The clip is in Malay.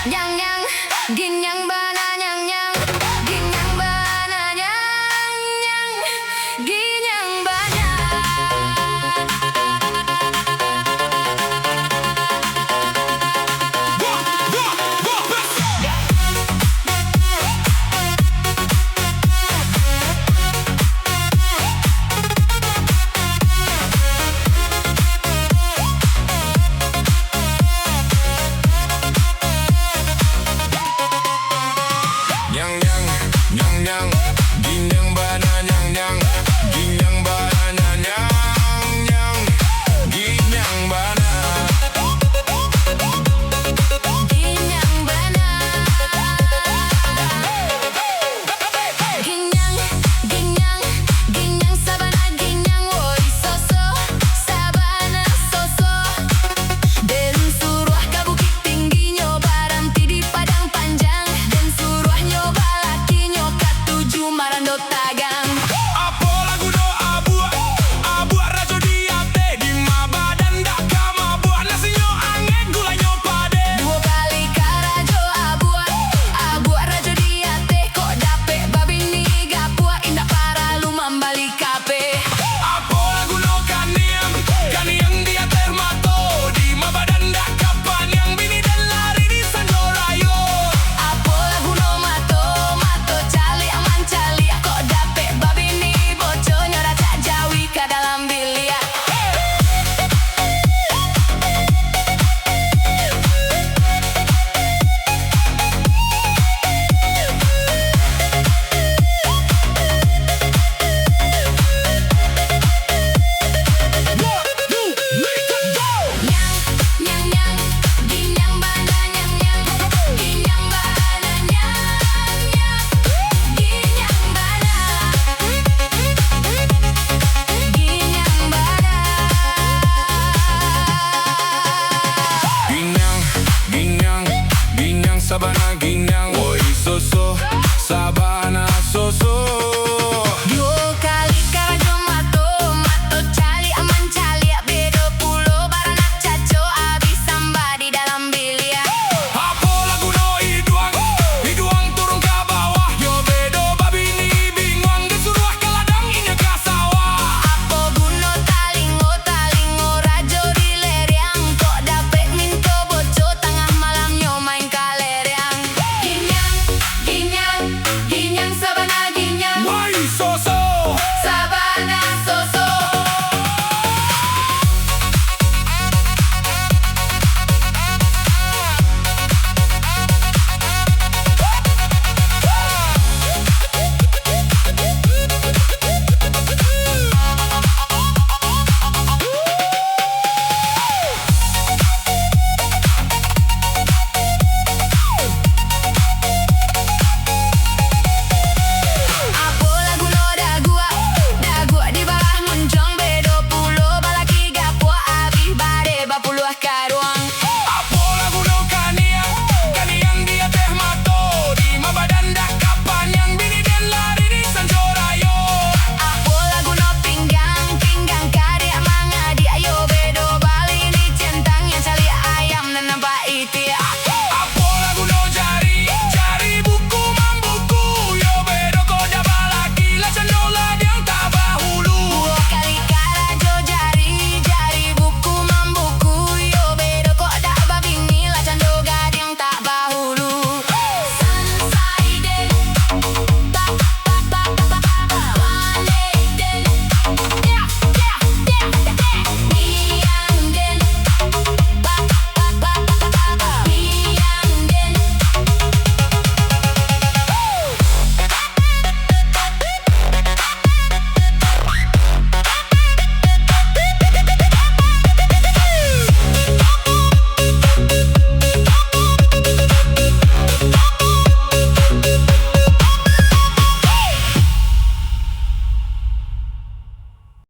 Nyang nyang, ginyang bana nyang nyang, ginyang bana nyang nyang, ginyang bana. Nyang nyang, nyang nyang, ginyang bana nyang nyang, ginyang bana nyang nyang, ginyang bana. Ginyang bana. Ginyang, ginyang, ginyang sabana ginyang woi soso, sabana soso. Den suruh ke Bukit Tinggi nyoba ranti di Padang Panjang. Den suruh nyoba laki nyokat 7 Marando Tagang. Apa lagu do abuak rajo di ate di mabadan dak kama buat nasinyo angin gulanya pade. 2 kali karajo abuak rajo di ate kok dapet babi ni gapua indah para lumam balik kape. Apa lagu do kaniang di ate mato di mabadan dak kapan yang bini dan lari di Sandorayo. Apo lagu no mato cali aman cali kok dapet babi ni boco nyorat cak jawi ke dalam bilia. Nyang nyang nyang, ginyang bana nyang nyang, ginyang bana nyang nyang, ginyang bana, ginyang bana. Ginyang, ginyang, ginyang sabana ginyang.